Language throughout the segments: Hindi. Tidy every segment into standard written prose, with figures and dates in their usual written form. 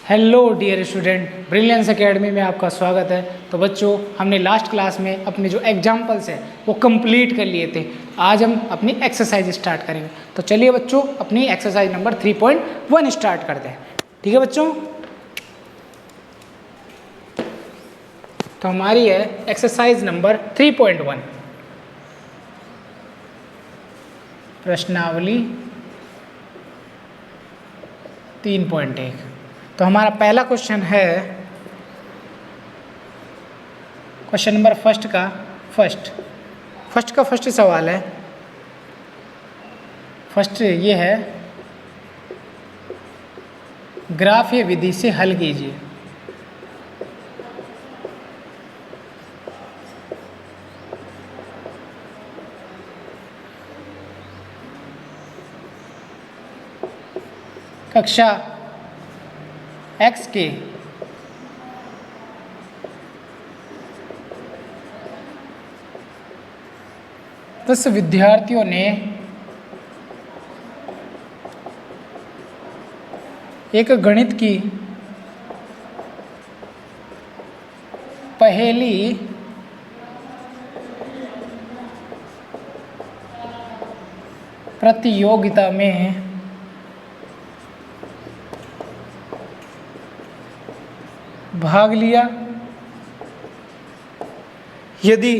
Hello dear student, Brilliance Academy में आपका स्वागत है। तो बच्चों, हमने लास्ट क्लास में अपने जो एग्जाम्पल्स हैं वो कंप्लीट कर लिए थे। आज हम अपनी एक्सरसाइज स्टार्ट करेंगे। तो चलिए बच्चों, अपनी एक्सरसाइज नंबर 3.1 स्टार्ट करते हैं। ठीक है बच्चों, तो हमारी है एक्सरसाइज नंबर 3.1 प्रश्नावली 3.1। तो हमारा पहला क्वेश्चन है, क्वेश्चन नंबर फर्स्ट सवाल है। फर्स्ट ये है, ग्राफ या विधि से हल कीजिए। कक्षा x के दस विद्यार्थियों ने एक गणित की पहेली प्रतियोगिता में भाग लिया। यदि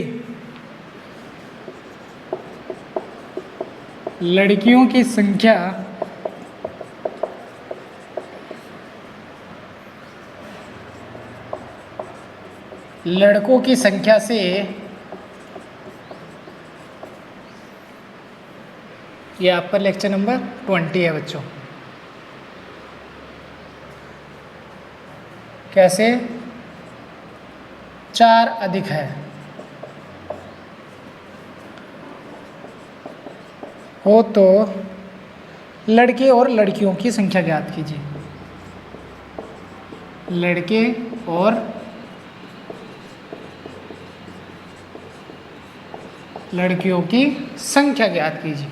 लड़कियों की संख्या लड़कों की संख्या से ये आपका लेक्चर नंबर 20 है बच्चों। कैसे 4 अधिक है हो तो लड़के और लड़कियों की संख्या ज्ञात कीजिए। लड़के और लड़कियों की संख्या ज्ञात कीजिए।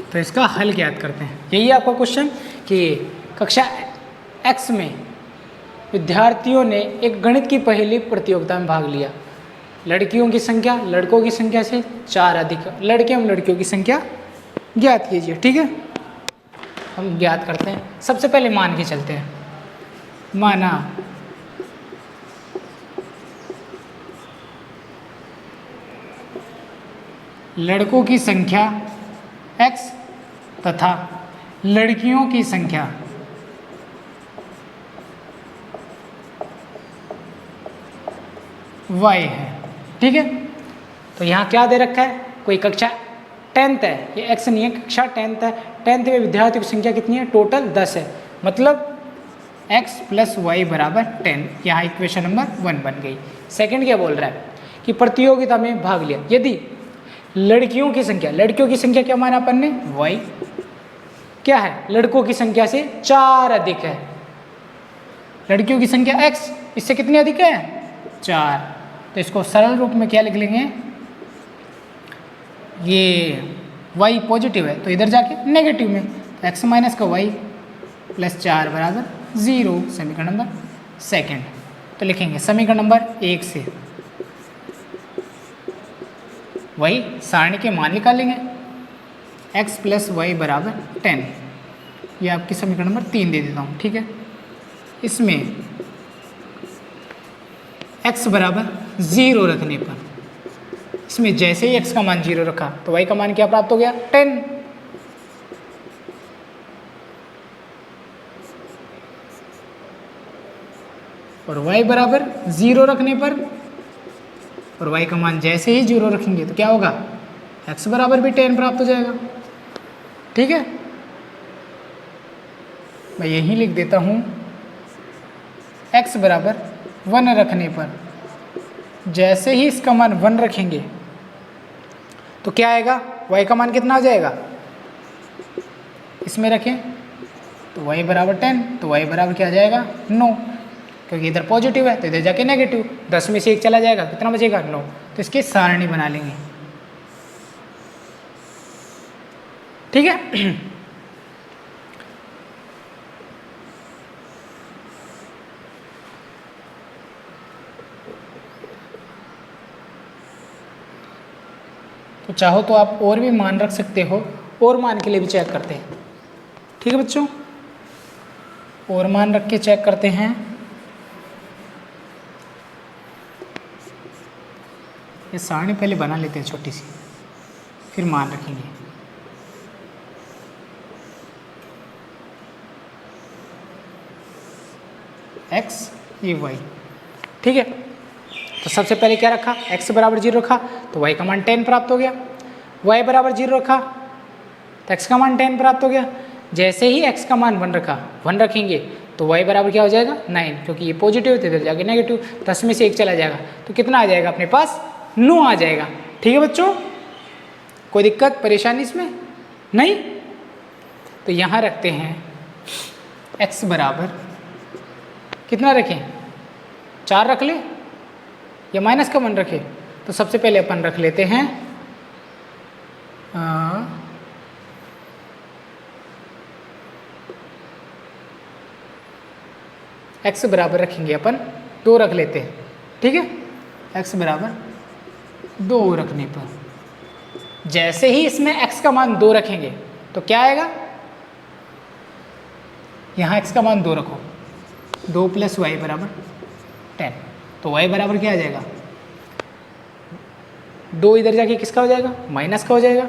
तो इसका हल ज्ञात करते हैं। यही आपका क्वेश्चन कि कक्षा x में विद्यार्थियों ने एक गणित की पहेली प्रतियोगिता में भाग लिया। लड़कियों की संख्या लड़कों की संख्या से 4 अधिक, लड़के एवं लड़कियों की संख्या ज्ञात कीजिए। ठीक है, हम ज्ञात करते हैं। सबसे पहले मान के चलते हैं। माना लड़कों की संख्या x तथा लड़कियों की संख्या y है। ठीक है, तो यहाँ क्या दे रखा है, कोई कक्षा 10th है, ये x नहीं है, कक्षा 10th है। 10th में विद्यार्थियों की संख्या कितनी है, टोटल 10 है। मतलब x + y = 10। यहाँ इक्वेशन नंबर 1 बन गई। सेकंड क्या बोल रहा है कि प्रतियोगिता में भाग लिया। यदि लड़कियों की संख्या क्या माना अपन ने, y क्या है, लड़कों की संख्या से 4 अधिक है। लड़कियों की संख्या x, इससे कितनी अधिक है, 4। तो इसको सरल रूप में क्या लिख लेंगे, ये y पॉजिटिव है तो इधर जाके नेगेटिव में, तो x - का y + 4 = 0। समीकरण नंबर सेकंड। तो लिखेंगे समीकरण नंबर 1 से वही सारणी के मान निकालेंगे। x + y = 10। ये आपकी समीकरण नंबर 3 दे देता हूँ। ठीक है, इसमें x = 0 रखने पर, इसमें जैसे ही x का मान 0 रखा तो y का मान क्या प्राप्त हो गया, 10। और y = 0 रखने पर, और y का मान जैसे ही 0 रखेंगे तो क्या होगा, x बराबर भी 10 प्राप्त हो जाएगा। ठीक है, मैं यही लिख देता हूँ, x = 1 रखने पर, जैसे ही इसका मान 1 रखेंगे तो क्या आएगा, y का मान कितना आ जाएगा, इसमें रखें तो y = 10, तो y बराबर क्या आ जाएगा, 9। क्योंकि इधर पॉजिटिव है तो इधर जाके नेगेटिव, 10 में से 1 चला जाएगा, कितना बचेगा 9। तो इसकी सारणी बना लेंगे, ठीक है। तो चाहो तो आप और भी मान रख सकते हो, और मान के लिए भी चेक करते हैं, ठीक है बच्चों। और मान रख के चेक करते हैं। ये सारणी पहले बना लेते हैं छोटी सी, फिर मान रखेंगे। x ये y, ठीक है। तो सबसे पहले क्या रखा, x बराबर 0 रखा तो y का मान 10 प्राप्त हो गया, y बराबर 0 रखा तो x का मान 10 प्राप्त हो गया। जैसे ही x का मान 1 रखा, 1 रखेंगे तो y बराबर क्या हो जाएगा 9, क्योंकि ये पॉजिटिव है इधर जाके नेगेटिव, 10 में से 1 चला जाएगा तो कितना आ जाएगा अपने पास 9 आ जाएगा, ठीक है बच्चों। कोई दिक्कत परेशानी इसमें नहीं। तो यहाँ रखते हैं x बराबर कितना रखें, 4 रख ले या माइनस का 1 रखें। तो सबसे पहले अपन रख लेते हैं x बराबर रखेंगे अपन 2 रख लेते हैं, ठीक है। x बराबर 2 रखने पर जैसे ही इसमें x का मान 2 रखेंगे तो क्या आएगा, यहाँ x का मान 2 रखो, 2 + y बराबर 10, तो y बराबर क्या आ जाएगा 2, इधर जाके किसका हो जाएगा माइनस का हो जाएगा,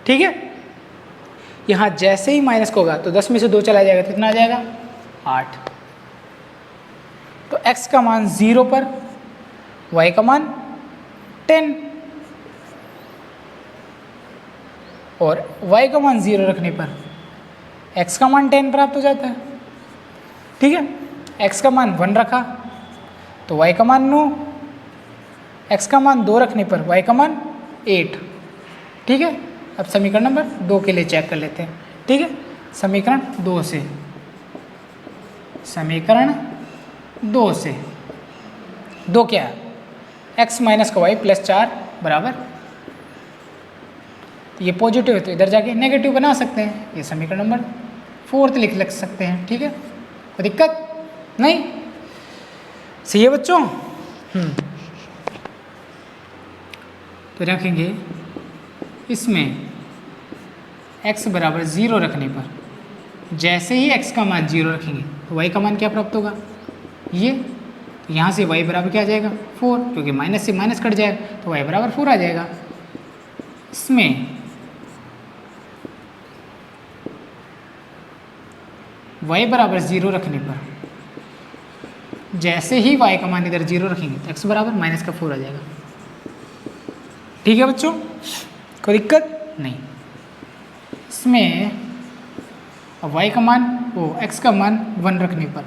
ठीक है। यहाँ जैसे ही माइनस का होगा तो 10 में से 2 चला जाएगा तो कितना आ जाएगा 8। तो x का मान 0 पर, y का मान 10, और y का मान 0 रखने पर x का मान 10 प्राप्त हो जाता है, ठीक है। x का मान 1 रखा तो y का मान 9, x का मान 2 रखने पर y का मान 8, ठीक है। अब समीकरण नंबर 2 के लिए चेक कर लेते हैं, ठीक है। समीकरण 2 से, समीकरण 2 से 2 क्या है, x माइनस का y + 4 बराबर, ये पॉजिटिव है तो इधर जाके नेगेटिव बना सकते हैं, ये समीकरण नंबर 4 लिख सकते हैं, ठीक है। कोई दिक्कत नहीं, सही है बच्चों। तो रखेंगे इसमें x बराबर 0 रखने पर जैसे ही x का मान 0 रखेंगे तो y का मान क्या प्राप्त होगा, ये, तो यहाँ से y बराबर क्या आ जाएगा 4, क्योंकि माइनस से माइनस कट जाएगा तो y बराबर 4 आ जाएगा। इसमें y बराबर 0 रखने पर जैसे ही y का मान इधर 0 रखेंगे तो x बराबर -4 आ जाएगा, ठीक है बच्चों। कोई दिक्कत नहीं। इसमें y का मान x का मान 1 रखने पर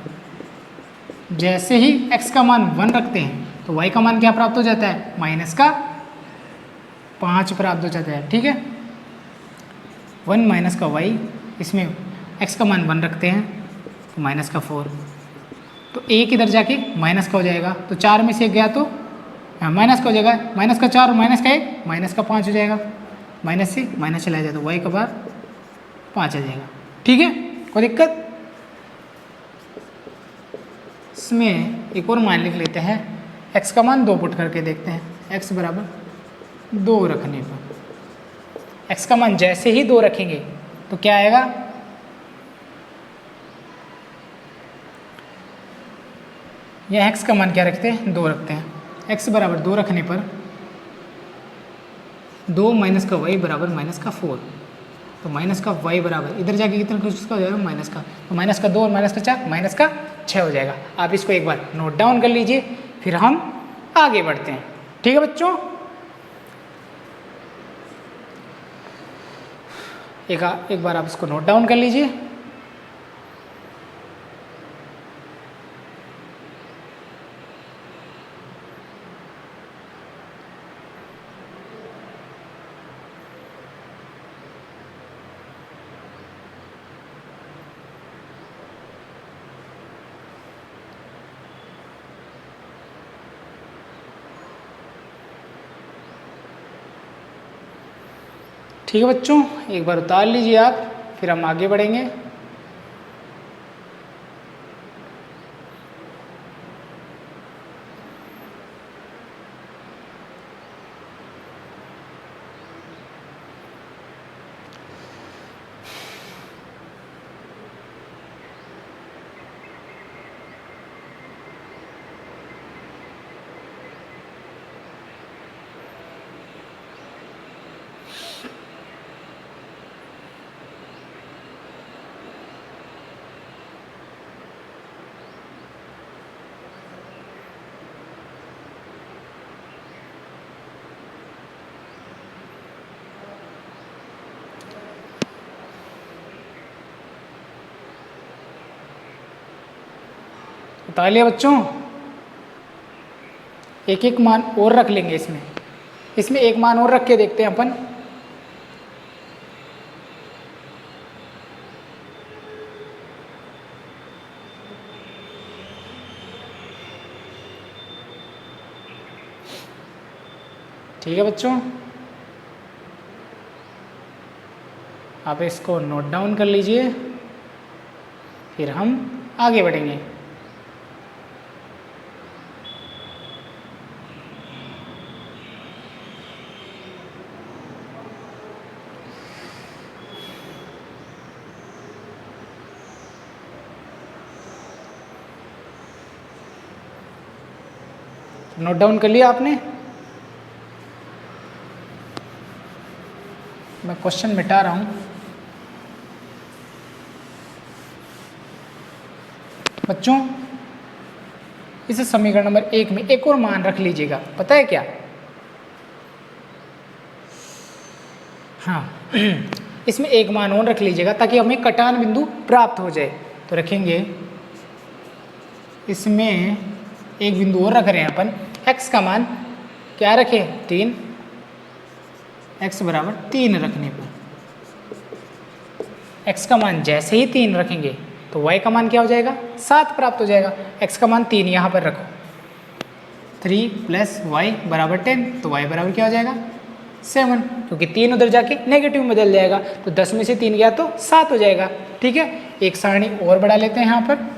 जैसे ही x का मान 1 रखते हैं तो y का मान क्या प्राप्त हो जाता है -5 प्राप्त हो जाता है, ठीक है। 1 माइनस का y, इसमें x का मान 1 रखते हैं तो -4, तो 1 इधर जाके माइनस का हो जाएगा, तो 4 में से 1 गया तो माइनस का हो जाएगा, -4 और -1 -5 हो जाएगा, माइनस से माइनस चला जाए तो y का बार 5 आ जाएगा, ठीक है। कोई दिक्कत। इसमें एक और मान लिख लेते हैं, x का मान 2 पुट करके देखते हैं, x बराबर 2 रखने पर x का मान जैसे ही 2 रखेंगे तो क्या आएगा, यह x का मान क्या रखते हैं 2 रखते हैं, x बराबर 2 रखने पर 2 माइनस का y बराबर -4, तो माइनस का y बराबर इधर जाके कितना कुछ का हो जाएगा माइनस का, तो -2 और -4 -6 हो जाएगा। आप इसको एक बार नोट डाउन कर लीजिए, फिर हम आगे बढ़ते हैं, ठीक है बच्चों। एक बार आप इसको नोट डाउन कर लीजिए। ठीक है बच्चों, एक बार उतार लीजिए आप, फिर हम आगे बढ़ेंगे। उतार लिया बच्चों, एक एक मान और रख लेंगे इसमें, इसमें एक मान और रख के देखते हैं अपन। ठीक है बच्चों, आप इसको नोट डाउन कर लीजिए, फिर हम आगे बढ़ेंगे। नोट डाउन कर लिया आपने? मैं क्वेश्चन मिटा रहा हूं बच्चों। इस समीकरण नंबर 1 में एक और मान रख लीजिएगा, पता है क्या? हाँ इसमें एक मान और रख लीजिएगा ताकि हमें कटान बिंदु प्राप्त हो जाए। तो रखेंगे, इसमें एक बिंदु और रख रहे हैं अपन, x का मान क्या रखें? 3, x बराबर 3 रखने पर x का मान जैसे ही 3 रखेंगे तो y का मान क्या हो जाएगा? 7 प्राप्त हो जाएगा। x का मान 3 यहाँ पर रखो, 3 + y बराबर 10, तो y बराबर क्या हो जाएगा? 7, क्योंकि 3 उधर जाके नेगेटिव में बदल जाएगा, तो 10 में से 3 गया तो 7 हो जाएगा। ठीक है, एक सारणी और बढ़ा लेते हैं यहाँ पर।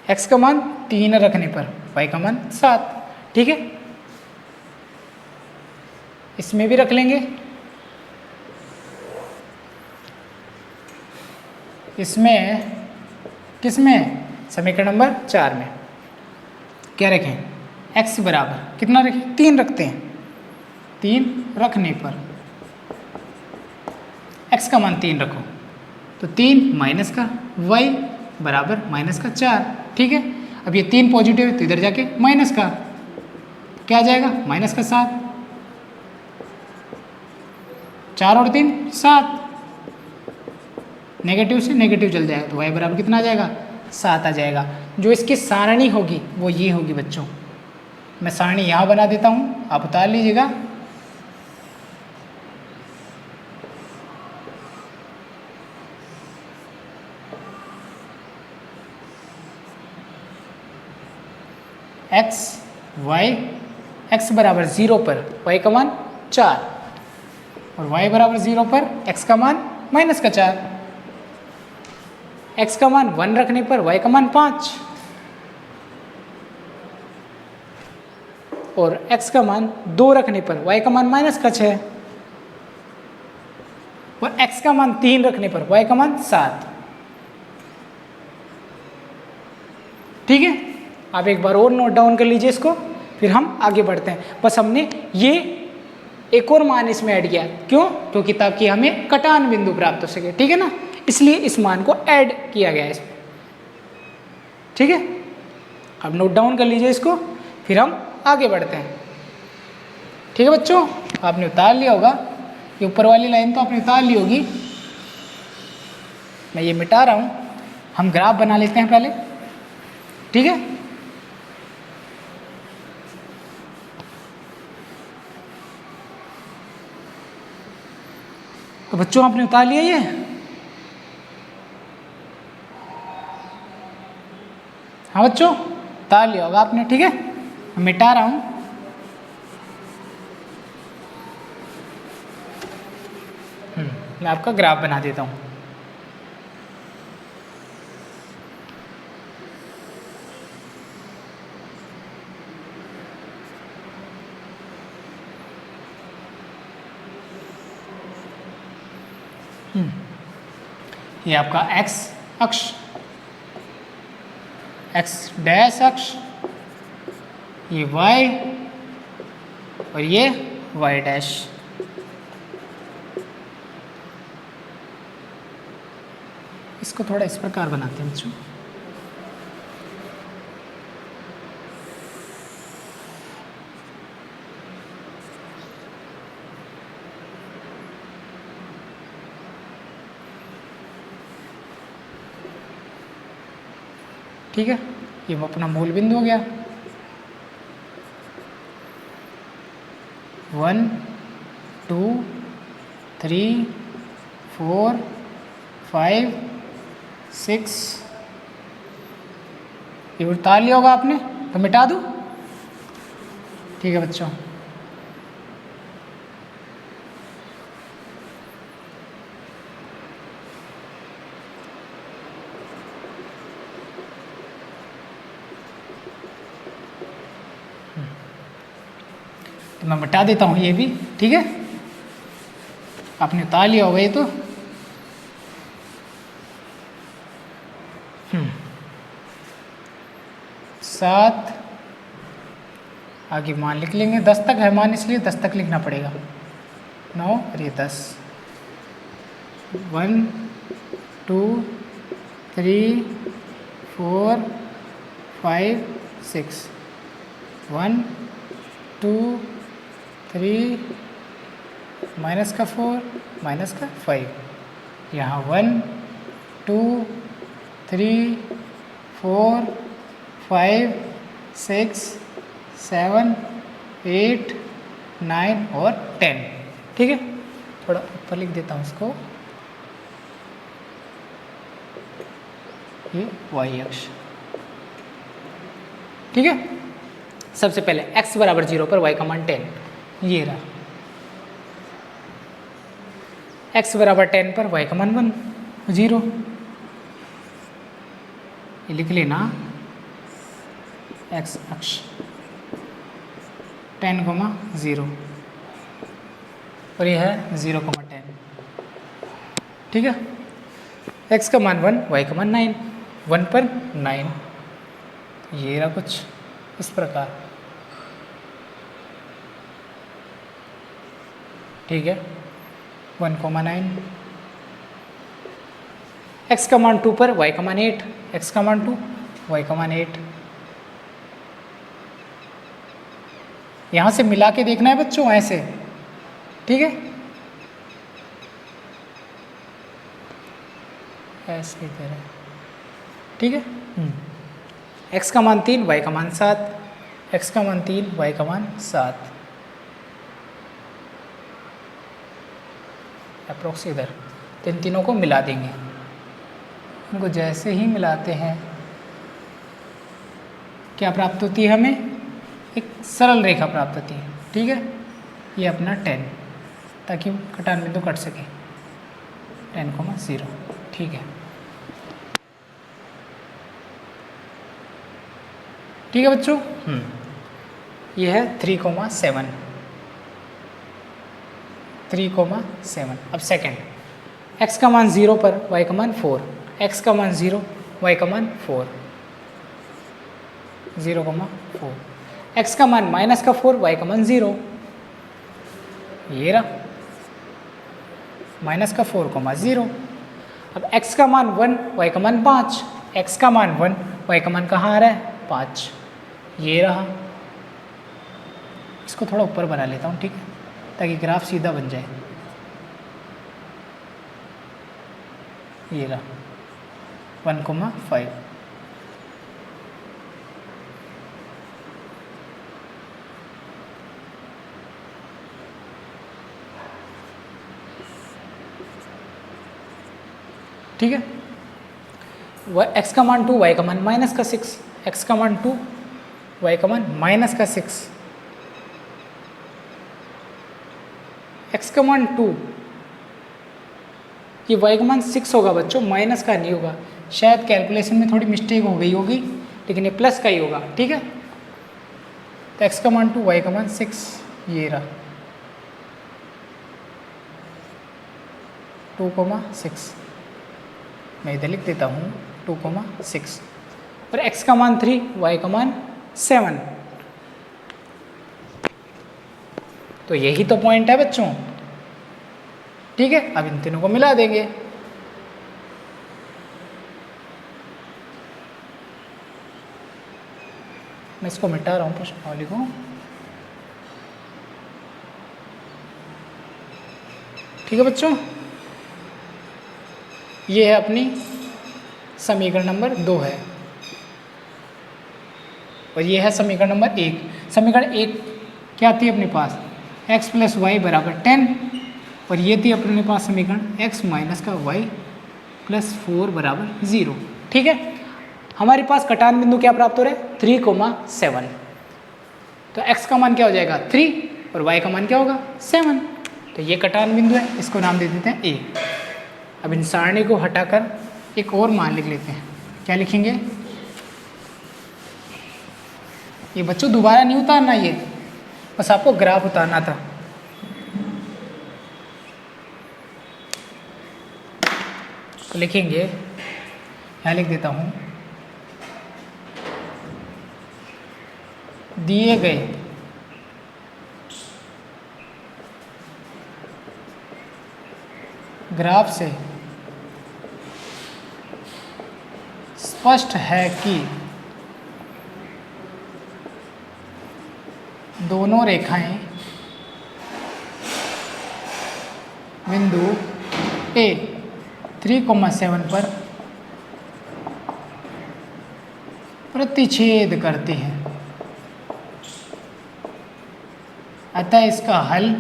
x का मान 3 रखने पर y का मान 7। ठीक है, इसमें भी रख लेंगे, इसमें किसमें? समीकरण नंबर 4 में क्या रखें? x बराबर कितना रखें? 3 रखते हैं। 3 रखने पर x का मान 3 रखो, तो 3 माइनस का y बराबर -4। ठीक है, अब ये 3 पॉजिटिव है तो इधर जाके माइनस का, क्या आ जाएगा? -7। 4 और 3 7, नेगेटिव से नेगेटिव चल जाएगा तो y बराबर कितना आ जाएगा? 7 आ जाएगा। जो इसकी सारणी होगी वो ये होगी बच्चों। मैं सारणी यहाँ बना देता हूँ, आप उतार लीजिएगा। x बराबर 0 पर y का मान 4 और y बराबर 0 पर x का मान -4। x का मान 1 रखने पर y का मान 5 और x का मान 2 रखने पर y का मान -6 और x का मान 3 रखने पर y का मान 7। ठीक है, आप एक बार और नोट डाउन कर लीजिए इसको, फिर हम आगे बढ़ते हैं। बस हमने ये एक और मान इसमें ऐड किया, क्यों? क्योंकि ताकि हमें कटान बिंदु प्राप्त हो सके। ठीक है ना, इसलिए इस मान को ऐड किया गया है इसमें। ठीक है, अब नोट डाउन कर लीजिए इसको, फिर हम आगे बढ़ते हैं। ठीक है बच्चों, आपने उतार लिया होगा, ये ऊपर वाली लाइन तो आपने उतार ली होगी। मैं ये मिटा रहा हूँ, हम ग्राफ बना लेते हैं पहले। ठीक है, तो बच्चों आपने उतार लिया ये? हाँ बच्चों, उतार लिया होगा आपने। ठीक है, मिटा रहा हूँ। मैं आपका ग्राफ बना देता हूँ। ये आपका x अक्ष, x डैश अक्ष, ये y और ये y डैश। इसको थोड़ा इस प्रकार बनाते हैं बच्चों। ठीक है, ये अपना मूल बिंदु हो गया। 1 2 3 4 5 6, ये उतार लिया होगा आपने, तो मिटा दूँ? ठीक है बच्चों। तो मैं मिटा देता हूँ ये भी। ठीक है, आपने उतार लिया होगा ये तो। सात, आगे मान लिख लेंगे। 10 तक है मान, इसलिए 10 तक लिखना पड़ेगा। 9 और ये 10। 1 2 3 4 5 6। 1 2 3 माइनस का 4 माइनस का 5। यहाँ 1 2 3 4 5 6 7 8 9 और 10। ठीक है, थोड़ा ऊपर लिख देता हूँ इसको। ये y अक्ष। ठीक है, सबसे पहले x बराबर 0 पर y का मान 10, ये रहा। x बराबर 10 पर y का मान 1 0, ये लिख लेना। x अक्ष 10,0 और यह है 0,10। ठीक है, x का मान 1, y का मान 9, 1 पर 9, ये रहा कुछ इस प्रकार। ठीक है, 1,9। x का मान 2 पर y का मान 8, x का मान 2, y का मान 8। यहाँ से मिला के देखना है बच्चों, ऐसे। ठीक है, ऐसे तरह। ठीक है, x का मान 3, y का मान 7, x का मान 3, y का मान 7। अप्रोक्स इधर इन तीनों को मिला देंगे। इनको जैसे ही मिलाते हैं क्या प्राप्त होती है हमें? एक सरल रेखा प्राप्त होती है। ठीक है, ये अपना 10, ताकि कटान बिंदु कट सके। 10,0। ठीक है, ठीक है बच्चों। ये है 3,7। 3,7। अब सेकंड, x का मान 0 पर y का मान 4, x का मान 0, y का मान 4, 0,4। x का मान माइनस का 4, y का मान 0, ये रहा माइनस का 4,0। अब x का मान 1, y का मान 5, x का मान 1, y का मान कहाँ आ रहा है? 5, ये रहा। इसको थोड़ा ऊपर बना लेता हूँ, ठीक है, ताकि ग्राफ सीधा बन जाए। ये रहा 1,5। ठीक है, x का मान 2, y का मान माइनस का 6, x का मान 2, y का मान माइनस का 6, x का मान 2, ये y का मान 6 होगा बच्चों, माइनस का नहीं होगा। शायद कैलकुलेशन में थोड़ी मिस्टेक हो गई होगी, लेकिन ये प्लस का ही होगा, ठीक है। तो x का मान 2, y का मान 6, ये रहा 2,6। मैं इधर लिख देता हूँ 2,6, और x का मान 3, y का मान 7। तो यही तो पॉइंट है बच्चों, ठीक है। अब इन तीनों को मिला देंगे। मैं इसको मिटा रहा हूँ प्रश्नावली को, ठीक है बच्चों। ये है अपनी समीकरण नंबर 2 है, और ये है समीकरण नंबर 1। समीकरण 1 क्या थी अपने पास, x प्लस वाई बराबर 10, और ये थी अपने पास समीकरण x माइनस का y प्लस 4 बराबर 0, ठीक है। हमारे पास कटान बिंदु क्या प्राप्त हो रहा है, 3,7। तो x का मान क्या हो जाएगा 3, और y का मान क्या होगा 7। तो ये कटान बिंदु है, इसको नाम दे देते हैं a। अब इन सारणी को हटाकर एक और मान लिख लेते हैं। क्या लिखेंगे, ये बच्चों दोबारा नहीं उतारना, ये बस आपको ग्राफ उतारना था। तो लिखेंगे, यहाँ लिख देता हूँ, दिए गए ग्राफ से स्पष्ट है कि दोनों रेखाएं बिंदु A 3,7 पर प्रतिच्छेद करती हैं, अतः इसका हल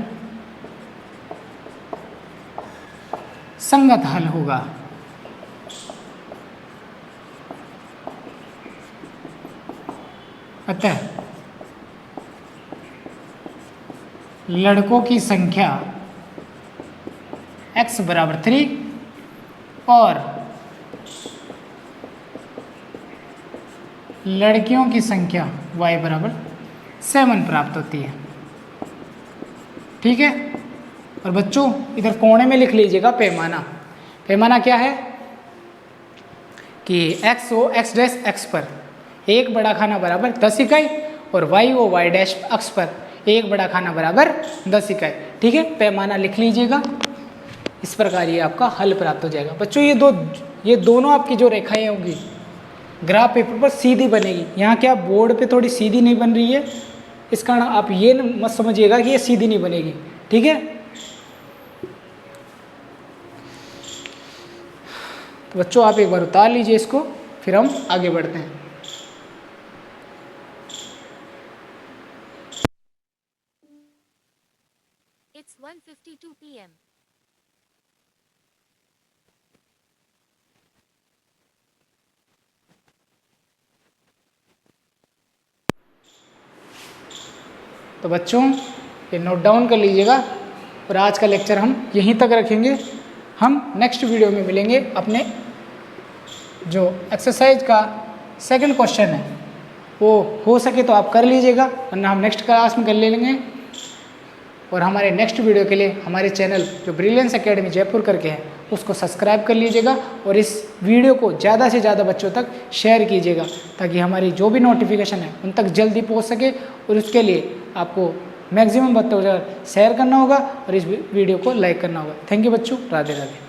संगत हल होगा। अतः लड़कों की संख्या x बराबर 3 और लड़कियों की संख्या y बराबर 7 प्राप्त होती है, ठीक है। और बच्चों इधर कोने में लिख लीजिएगा पैमाना। पैमाना क्या है कि x हो x डैश x पर 1 बड़ा खाना बराबर 10 इकाई, और y हो y डैश अक्ष पर 1 बड़ा खाना बराबर 10 इकाई, ठीक है। पैमाना लिख लीजिएगा, इस प्रकार ये आपका हल प्राप्त हो जाएगा। बच्चों ये दोनों आपकी जो रेखाएं होंगी ग्राफ पेपर पर सीधी बनेगी। यहाँ क्या बोर्ड पे थोड़ी सीधी नहीं बन रही है, इस कारण आप ये मत समझिएगा कि ये सीधी नहीं बनेगी, ठीक है। तो बच्चों आप एक बार उतार लीजिए इसको, फिर हम आगे बढ़ते हैं। It's 1:52 p.m. तो बच्चों ये नोट डाउन कर लीजिएगा, और आज का लेक्चर हम यहीं तक रखेंगे। हम नेक्स्ट वीडियो में मिलेंगे। अपने जो एक्सरसाइज का सेकंड क्वेश्चन है वो हो सके तो आप कर लीजिएगा, वरना हम नेक्स्ट क्लास में कर लेंगे। और हमारे नेक्स्ट वीडियो के लिए हमारे चैनल जो ब्रिलियंस एकेडमी जयपुर करके है उसको सब्सक्राइब कर लीजिएगा, और इस वीडियो को ज़्यादा से ज़्यादा बच्चों तक शेयर कीजिएगा, ताकि हमारी जो भी नोटिफिकेशन है उन तक जल्दी पहुंच सके। और उसके लिए आपको मैक्सिमम 72,000 शेयर करना होगा, और इस वीडियो को लाइक करना होगा। थैंक यू बच्चों, राधे राधे।